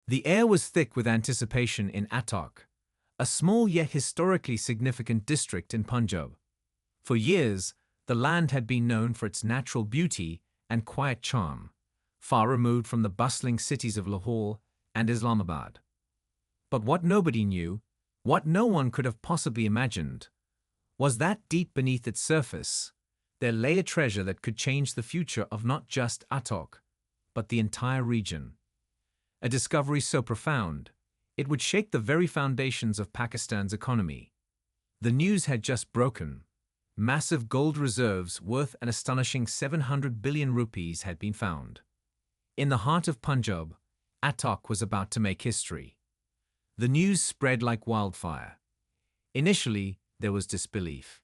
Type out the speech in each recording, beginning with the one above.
The air was thick with anticipation in Attock, a small yet historically significant district in Punjab. For years, the land had been known for its natural beauty and quiet charm, far removed from the bustling cities of Lahore and Islamabad. But what nobody knew, what no one could have possibly imagined, was that deep beneath its surface, there lay a treasure that could change the future of not just Attock, but the entire region. A discovery so profound, it would shake the very foundations of Pakistan's economy. The news had just broken. Massive gold reserves worth an astonishing 700 billion rupees had been found. In the heart of Punjab, Attock was about to make history. The news spread like wildfire. Initially, there was disbelief.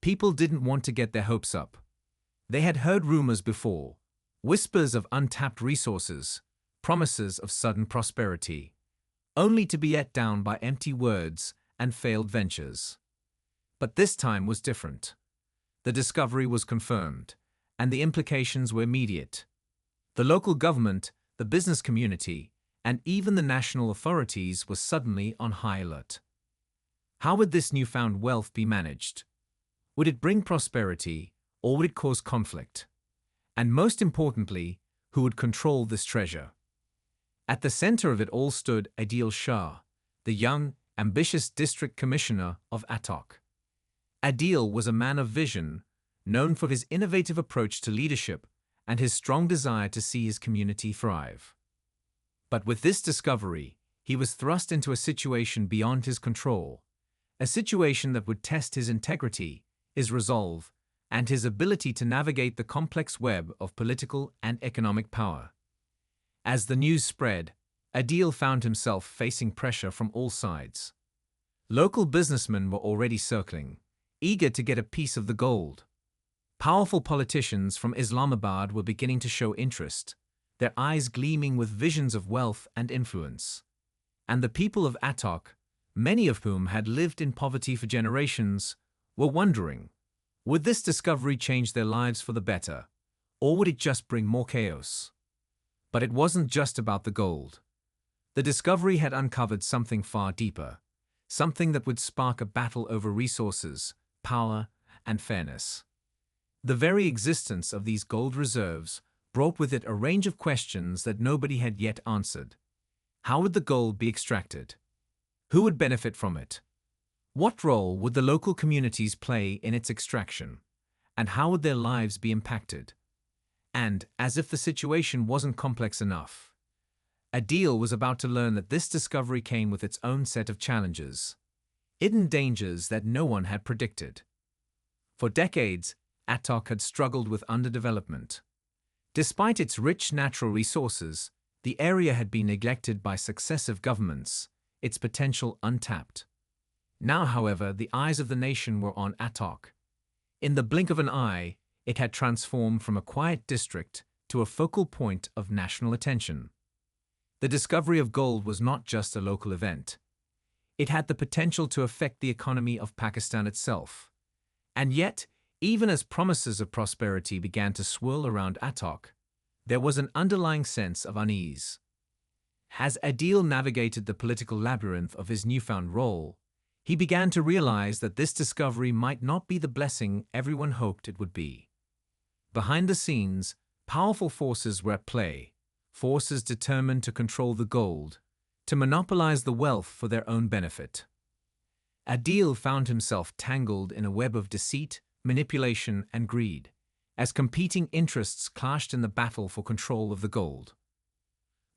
People didn't want to get their hopes up. They had heard rumors before, whispers of untapped resources, promises of sudden prosperity, only to be let down by empty words and failed ventures. But this time was different. The discovery was confirmed, and the implications were immediate. The local government, the business community, and even the national authorities were suddenly on high alert. How would this newfound wealth be managed? Would it bring prosperity, or would it cause conflict? And most importantly, who would control this treasure? At the center of it all stood Adil Shah, the young, ambitious district commissioner of Attock. Adil was a man of vision, known for his innovative approach to leadership and his strong desire to see his community thrive. But with this discovery, he was thrust into a situation beyond his control, a situation that would test his integrity, his resolve, and his ability to navigate the complex web of political and economic power. As the news spread, Adil found himself facing pressure from all sides. Local businessmen were already circling, eager to get a piece of the gold. Powerful politicians from Islamabad were beginning to show interest, their eyes gleaming with visions of wealth and influence. And the people of Attock, many of whom had lived in poverty for generations, were wondering, would this discovery change their lives for the better, or would it just bring more chaos? But it wasn't just about the gold. The discovery had uncovered something far deeper, something that would spark a battle over resources, power, and fairness. The very existence of these gold reserves brought with it a range of questions that nobody had yet answered. How would the gold be extracted? Who would benefit from it? What role would the local communities play in its extraction? And how would their lives be impacted? And, as if the situation wasn't complex enough, Adil was about to learn that this discovery came with its own set of challenges, hidden dangers that no one had predicted. For decades, Attock had struggled with underdevelopment. Despite its rich natural resources, the area had been neglected by successive governments, its potential untapped. Now, however, the eyes of the nation were on Attock. In the blink of an eye, it had transformed from a quiet district to a focal point of national attention. The discovery of gold was not just a local event. It had the potential to affect the economy of Pakistan itself. And yet, even as promises of prosperity began to swirl around Attock, there was an underlying sense of unease. As Adil navigated the political labyrinth of his newfound role, he began to realize that this discovery might not be the blessing everyone hoped it would be. Behind the scenes, powerful forces were at play, forces determined to control the gold, to monopolize the wealth for their own benefit. Adil found himself tangled in a web of deceit, manipulation, and greed, as competing interests clashed in the battle for control of the gold.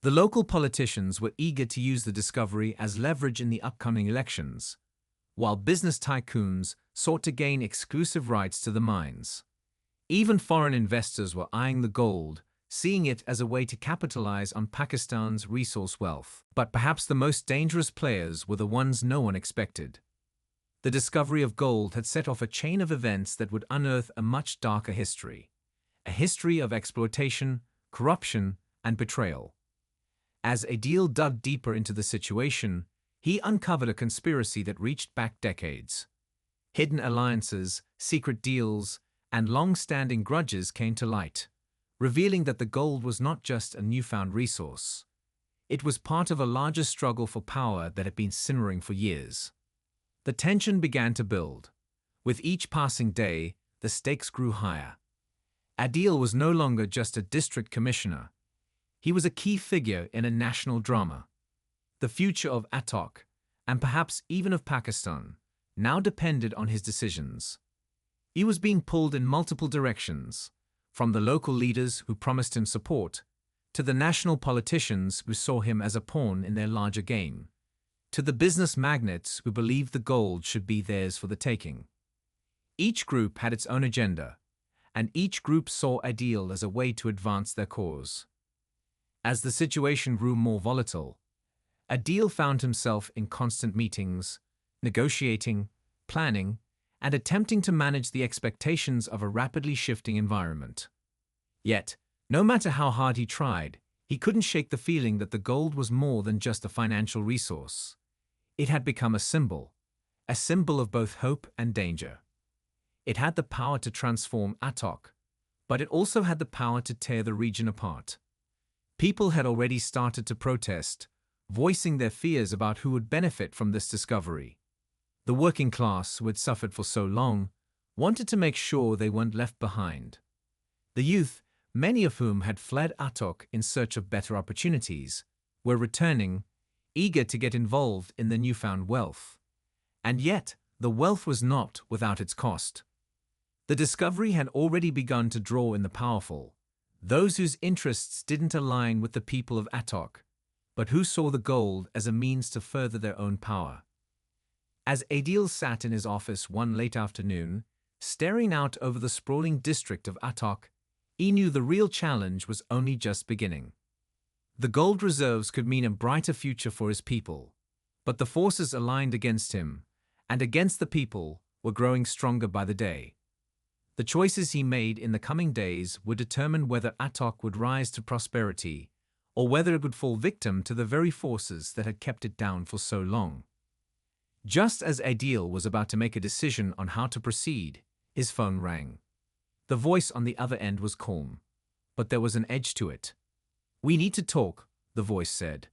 The local politicians were eager to use the discovery as leverage in the upcoming elections, while business tycoons sought to gain exclusive rights to the mines. Even foreign investors were eyeing the gold, seeing it as a way to capitalize on Pakistan's resource wealth. But perhaps the most dangerous players were the ones no one expected. The discovery of gold had set off a chain of events that would unearth a much darker history, a history of exploitation, corruption, and betrayal. As Adil dug deeper into the situation, he uncovered a conspiracy that reached back decades. Hidden alliances, secret deals, and long-standing grudges came to light, revealing that the gold was not just a newfound resource. It was part of a larger struggle for power that had been simmering for years. The tension began to build. With each passing day, the stakes grew higher. Adil was no longer just a district commissioner. He was a key figure in a national drama. The future of Attock, and perhaps even of Pakistan, now depended on his decisions. He was being pulled in multiple directions, from the local leaders who promised him support, to the national politicians who saw him as a pawn in their larger game, to the business magnates who believed the gold should be theirs for the taking. Each group had its own agenda, and each group saw Adil as a way to advance their cause. As the situation grew more volatile, Adil found himself in constant meetings, negotiating, planning, and attempting to manage the expectations of a rapidly shifting environment. Yet, no matter how hard he tried, he couldn't shake the feeling that the gold was more than just a financial resource. It had become a symbol of both hope and danger. It had the power to transform Attock, but it also had the power to tear the region apart. People had already started to protest, voicing their fears about who would benefit from this discovery. The working class, who had suffered for so long, wanted to make sure they weren't left behind. The youth, many of whom had fled Attock in search of better opportunities, were returning, eager to get involved in the newfound wealth. And yet, the wealth was not without its cost. The discovery had already begun to draw in the powerful, those whose interests didn't align with the people of Attock, but who saw the gold as a means to further their own power. As Adil sat in his office one late afternoon, staring out over the sprawling district of Attock, he knew the real challenge was only just beginning. The gold reserves could mean a brighter future for his people, but the forces aligned against him, and against the people, were growing stronger by the day. The choices he made in the coming days would determine whether Attock would rise to prosperity, or whether it would fall victim to the very forces that had kept it down for so long. Just as Adil was about to make a decision on how to proceed, his phone rang. The voice on the other end was calm, but there was an edge to it. "We need to talk," the voice said.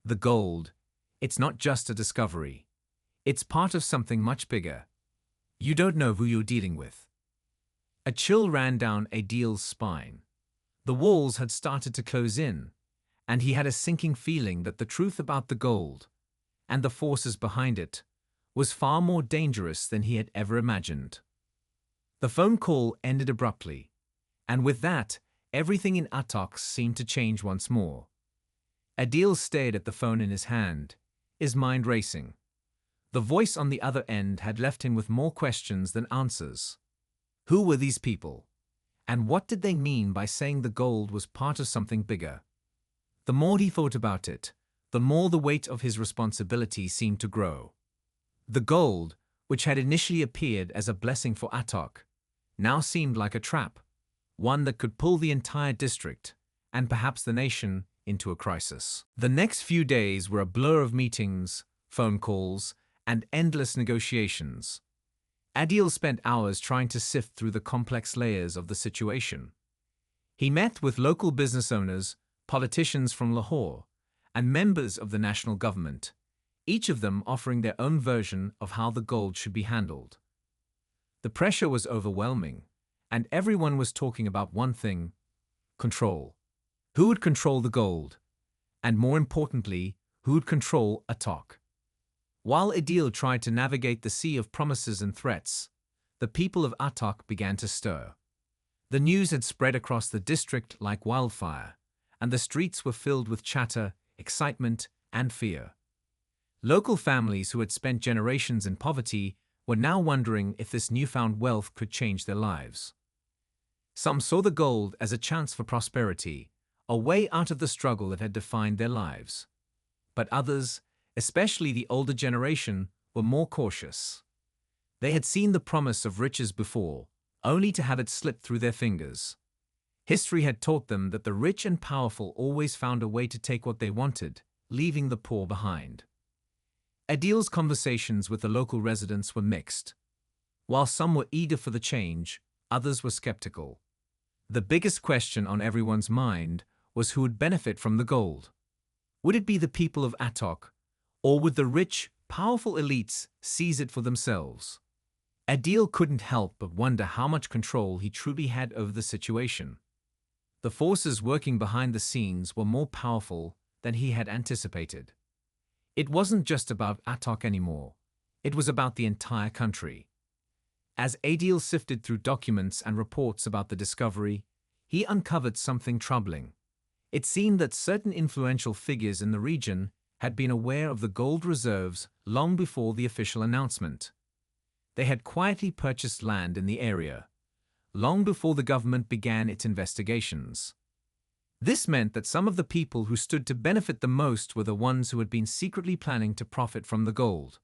"The gold, it's not just a discovery. It's part of something much bigger. You don't know who you're dealing with." A chill ran down Adil's spine. The walls had started to close in, and he had a sinking feeling that the truth about the gold, and the forces behind it, was far more dangerous than he had ever imagined. The phone call ended abruptly, and with that, everything in Attock seemed to change once more. Adil stared at the phone in his hand, his mind racing. The voice on the other end had left him with more questions than answers. Who were these people? And what did they mean by saying the gold was part of something bigger? The more he thought about it, the more the weight of his responsibility seemed to grow. The gold, which had initially appeared as a blessing for Attock, now seemed like a trap, one that could pull the entire district, and perhaps the nation, into a crisis. The next few days were a blur of meetings, phone calls, and endless negotiations. Adil spent hours trying to sift through the complex layers of the situation. He met with local business owners, politicians from Lahore, and members of the national government, each of them offering their own version of how the gold should be handled. The pressure was overwhelming, and everyone was talking about one thing: control. Who would control the gold? And more importantly, who would control Attock? While Adil tried to navigate the sea of promises and threats, the people of Attock began to stir. The news had spread across the district like wildfire, and the streets were filled with chatter, excitement, and fear. Local families who had spent generations in poverty were now wondering if this newfound wealth could change their lives. Some saw the gold as a chance for prosperity, a way out of the struggle that had defined their lives. But others, especially the older generation, were more cautious. They had seen the promise of riches before, only to have it slip through their fingers. History had taught them that the rich and powerful always found a way to take what they wanted, leaving the poor behind. Adil's conversations with the local residents were mixed. While some were eager for the change, others were skeptical. The biggest question on everyone's mind was who would benefit from the gold. Would it be the people of Attock, or would the rich, powerful elites seize it for themselves? Adil couldn't help but wonder how much control he truly had over the situation. The forces working behind the scenes were more powerful than he had anticipated. It wasn't just about Attock anymore. It was about the entire country. As Adil sifted through documents and reports about the discovery, he uncovered something troubling. It seemed that certain influential figures in the region had been aware of the gold reserves long before the official announcement. They had quietly purchased land in the area, long before the government began its investigations. This meant that some of the people who stood to benefit the most were the ones who had been secretly planning to profit from the gold.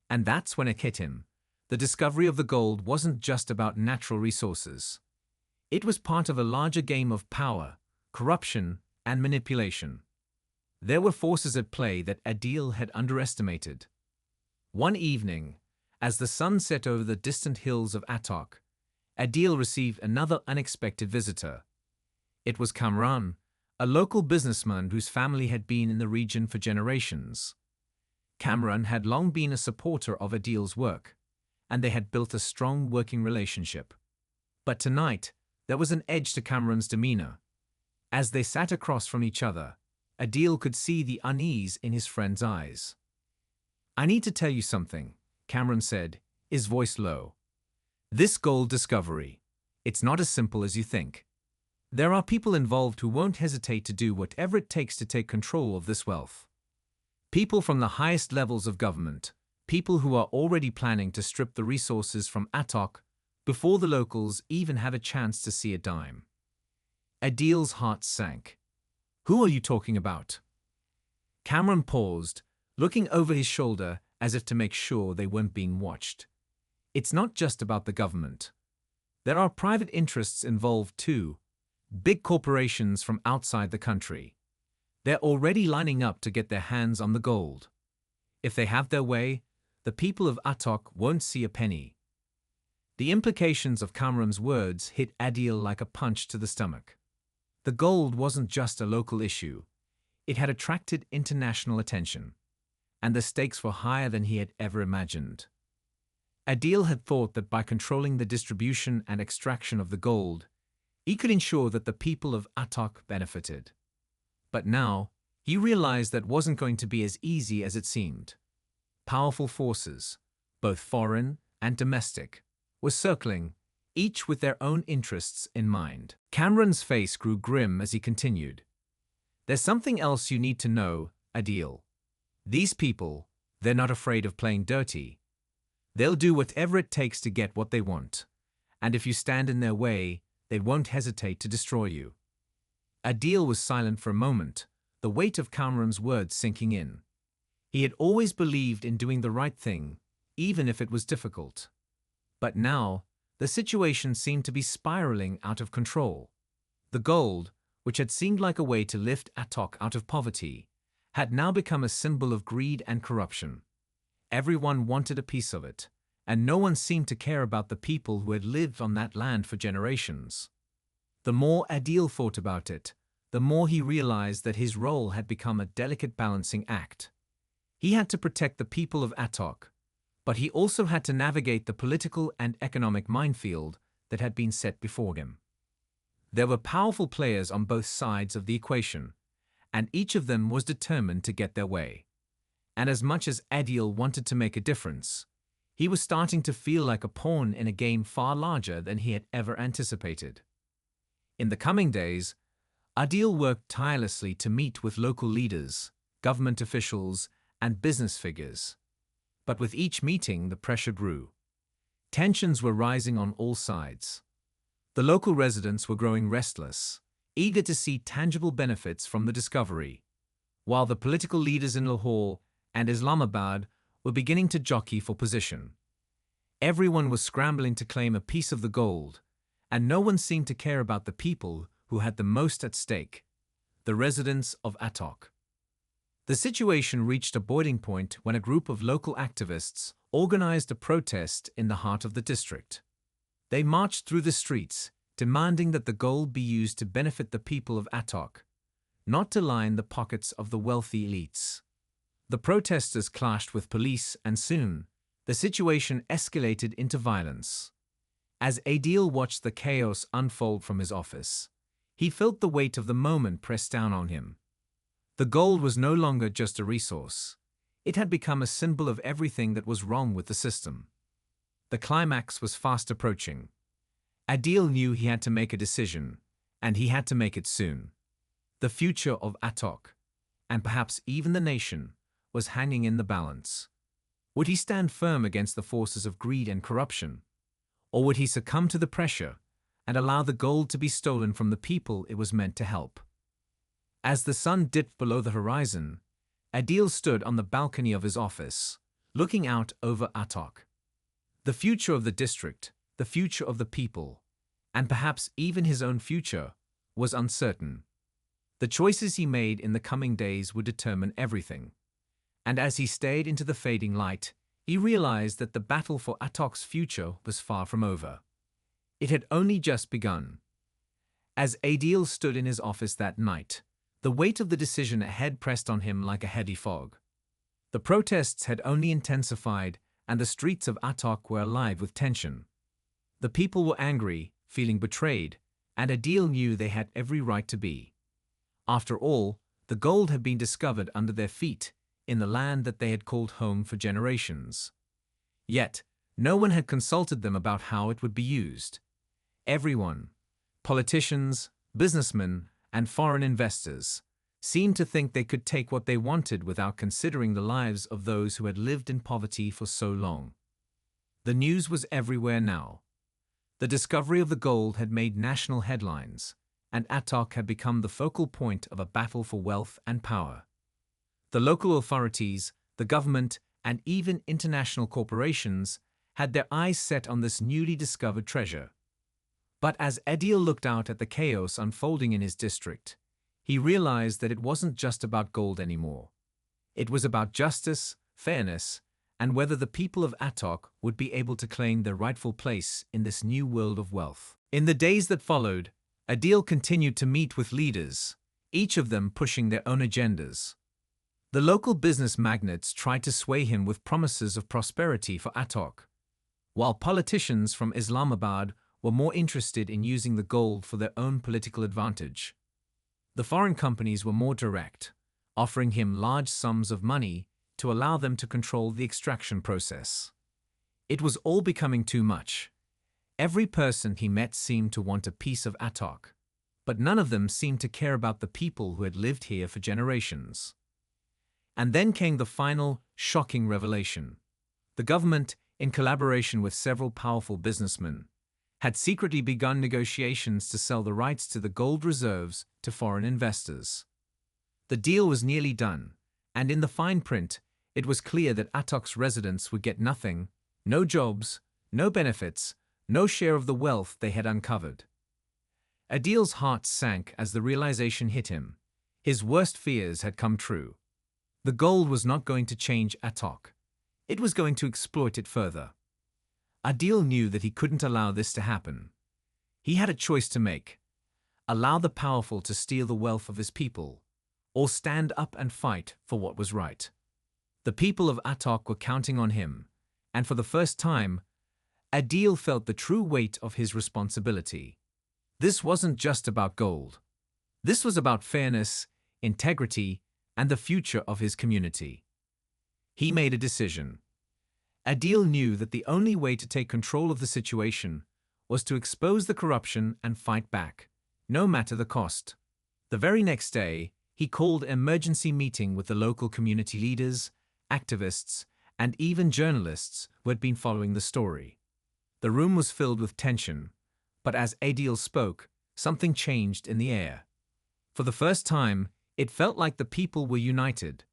And that's when it hit him. The discovery of the gold wasn't just about natural resources. It was part of a larger game of power, corruption, and manipulation. There were forces at play that Adil had underestimated. One evening, as the sun set over the distant hills of Attock, Adil received another unexpected visitor. It was Kamran, a local businessman whose family had been in the region for generations. Kamran had long been a supporter of Adil's work, and they had built a strong working relationship. But tonight, there was an edge to Kamran's demeanor. As they sat across from each other, Adil could see the unease in his friend's eyes. "I need to tell you something," Kamran said, his voice low. "This gold discovery, it's not as simple as you think. There are people involved who won't hesitate to do whatever it takes to take control of this wealth. People from the highest levels of government, people who are already planning to strip the resources from Attock before the locals even have a chance to see a dime." Adil's heart sank. "Who are you talking about?" Kamran paused, looking over his shoulder as if to make sure they weren't being watched. "It's not just about the government. There are private interests involved too, big corporations from outside the country. They're already lining up to get their hands on the gold. If they have their way, the people of Attock won't see a penny." The implications of Kamran's words hit Adil like a punch to the stomach. The gold wasn't just a local issue. It had attracted international attention, and the stakes were higher than he had ever imagined. Adil had thought that by controlling the distribution and extraction of the gold, he could ensure that the people of Attock benefited. But now, he realized that wasn't going to be as easy as it seemed. Powerful forces, both foreign and domestic, were circling, each with their own interests in mind. Kamran's face grew grim as he continued. "There's something else you need to know, Adil. These people, they're not afraid of playing dirty. They'll do whatever it takes to get what they want, and if you stand in their way, they won't hesitate to destroy you." Adil was silent for a moment, the weight of Kamran's words sinking in. He had always believed in doing the right thing, even if it was difficult. But now, the situation seemed to be spiraling out of control. The gold, which had seemed like a way to lift Attock out of poverty, had now become a symbol of greed and corruption. Everyone wanted a piece of it, and no one seemed to care about the people who had lived on that land for generations. The more Adil thought about it, the more he realized that his role had become a delicate balancing act. He had to protect the people of Attock, but he also had to navigate the political and economic minefield that had been set before him. There were powerful players on both sides of the equation, and each of them was determined to get their way. And as much as Adil wanted to make a difference, he was starting to feel like a pawn in a game far larger than he had ever anticipated. In the coming days, Adil worked tirelessly to meet with local leaders, government officials, and business figures. But with each meeting, the pressure grew. Tensions were rising on all sides. The local residents were growing restless, eager to see tangible benefits from the discovery, while the political leaders in Lahore and Islamabad were beginning to jockey for position. Everyone was scrambling to claim a piece of the gold, and no one seemed to care about the people who had the most at stake, the residents of Attock. The situation reached a boiling point when a group of local activists organized a protest in the heart of the district. They marched through the streets, demanding that the gold be used to benefit the people of Attock, not to line the pockets of the wealthy elites. The protesters clashed with police, and soon, the situation escalated into violence. As Adil watched the chaos unfold from his office, he felt the weight of the moment press down on him. The gold was no longer just a resource. It had become a symbol of everything that was wrong with the system. The climax was fast approaching. Adil knew he had to make a decision, and he had to make it soon. The future of Attock, and perhaps even the nation, was hanging in the balance. Would he stand firm against the forces of greed and corruption? Or would he succumb to the pressure and allow the gold to be stolen from the people it was meant to help? As the sun dipped below the horizon, Adil stood on the balcony of his office, looking out over Attock. The future of the district, the future of the people, and perhaps even his own future, was uncertain. The choices he made in the coming days would determine everything. And as he stared into the fading light, he realized that the battle for Attock's future was far from over. It had only just begun. As Adil stood in his office that night, the weight of the decision ahead pressed on him like a heavy fog. The protests had only intensified, and the streets of Attock were alive with tension. The people were angry, feeling betrayed, and Adil knew they had every right to be. After all, the gold had been discovered under their feet, in the land that they had called home for generations. Yet, no one had consulted them about how it would be used. Everyone, politicians, businessmen, and foreign investors, seemed to think they could take what they wanted without considering the lives of those who had lived in poverty for so long. The news was everywhere now. The discovery of the gold had made national headlines, and Attock had become the focal point of a battle for wealth and power. The local authorities, the government, and even international corporations had their eyes set on this newly discovered treasure. But as Adil looked out at the chaos unfolding in his district, he realized that it wasn't just about gold anymore. It was about justice, fairness, and whether the people of Attock would be able to claim their rightful place in this new world of wealth. In the days that followed, Adil continued to meet with leaders, each of them pushing their own agendas. The local business magnates tried to sway him with promises of prosperity for Attock, while politicians from Islamabad were more interested in using the gold for their own political advantage. The foreign companies were more direct, offering him large sums of money to allow them to control the extraction process. It was all becoming too much. Every person he met seemed to want a piece of Attock, but none of them seemed to care about the people who had lived here for generations. And then came the final, shocking revelation. The government, in collaboration with several powerful businessmen, had secretly begun negotiations to sell the rights to the gold reserves to foreign investors. The deal was nearly done, and in the fine print, it was clear that Attock's residents would get nothing, no jobs, no benefits, no share of the wealth they had uncovered. Adil's heart sank as the realization hit him. His worst fears had come true. The gold was not going to change Attock. It was going to exploit it further. Adil knew that he couldn't allow this to happen. He had a choice to make: allow the powerful to steal the wealth of his people, or stand up and fight for what was right. The people of Attock were counting on him, and for the first time, Adil felt the true weight of his responsibility. This wasn't just about gold. This was about fairness, integrity, and the future of his community. He made a decision. Adil knew that the only way to take control of the situation was to expose the corruption and fight back, no matter the cost. The very next day, he called an emergency meeting with the local community leaders, activists, and even journalists who had been following the story. The room was filled with tension, but as Adil spoke, something changed in the air. For the first time, it felt like the people were united,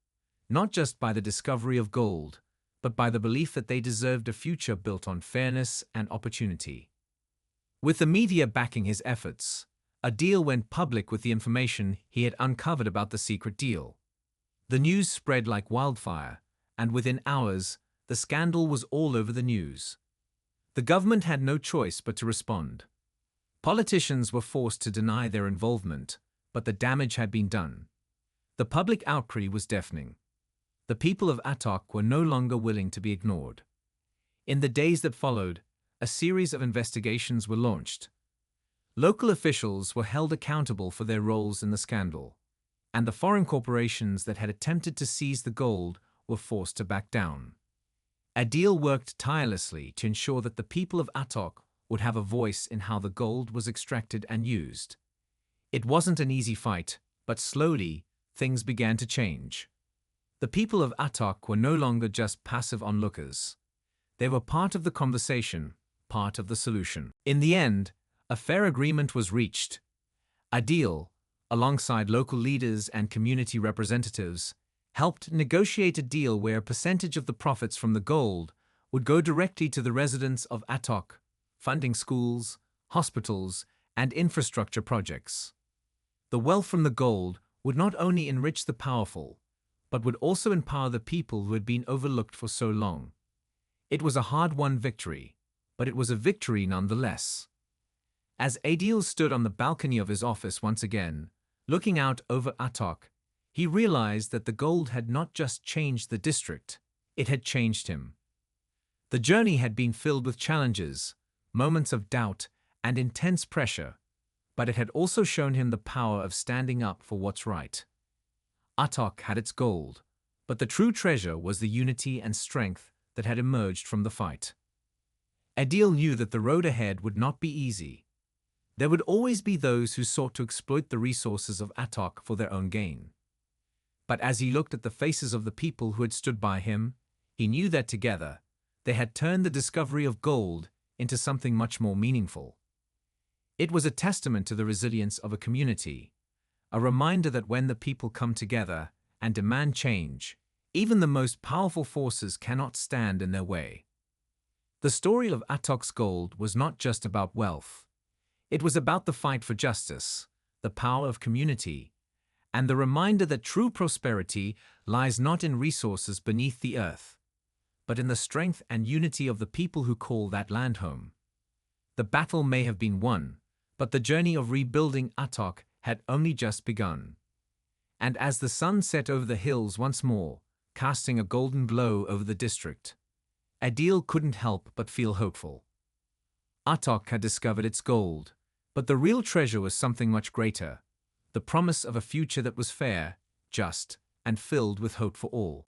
not just by the discovery of gold, but by the belief that they deserved a future built on fairness and opportunity. With the media backing his efforts, Adil went public with the information he had uncovered about the secret deal. The news spread like wildfire, and within hours, the scandal was all over the news. The government had no choice but to respond. Politicians were forced to deny their involvement, but the damage had been done. The public outcry was deafening. The people of Attock were no longer willing to be ignored. In the days that followed, a series of investigations were launched. Local officials were held accountable for their roles in the scandal, and the foreign corporations that had attempted to seize the gold were forced to back down. Adil worked tirelessly to ensure that the people of Attock would have a voice in how the gold was extracted and used. It wasn't an easy fight, but slowly, things began to change. The people of Attock were no longer just passive onlookers. They were part of the conversation, part of the solution. In the end, a fair agreement was reached. Adil, alongside local leaders and community representatives, helped negotiate a deal where a percentage of the profits from the gold would go directly to the residents of Attock, funding schools, hospitals, and infrastructure projects. The wealth from the gold would not only enrich the powerful, but would also empower the people who had been overlooked for so long. It was a hard-won victory, but it was a victory nonetheless. As Adil stood on the balcony of his office once again, looking out over Attock, he realized that the gold had not just changed the district, it had changed him. The journey had been filled with challenges, moments of doubt, and intense pressure, but it had also shown him the power of standing up for what's right. Attock had its gold, but the true treasure was the unity and strength that had emerged from the fight. Adil knew that the road ahead would not be easy. There would always be those who sought to exploit the resources of Attock for their own gain. But as he looked at the faces of the people who had stood by him, he knew that together, they had turned the discovery of gold into something much more meaningful. It was a testament to the resilience of a community, a reminder that when the people come together and demand change, even the most powerful forces cannot stand in their way. The story of Attock's gold was not just about wealth. It was about the fight for justice, the power of community, and the reminder that true prosperity lies not in resources beneath the earth, but in the strength and unity of the people who call that land home. The battle may have been won, but the journey of rebuilding Attock had only just begun. And as the sun set over the hills once more, casting a golden glow over the district, Adil couldn't help but feel hopeful. Attock had discovered its gold, but the real treasure was something much greater, the promise of a future that was fair, just, and filled with hope for all.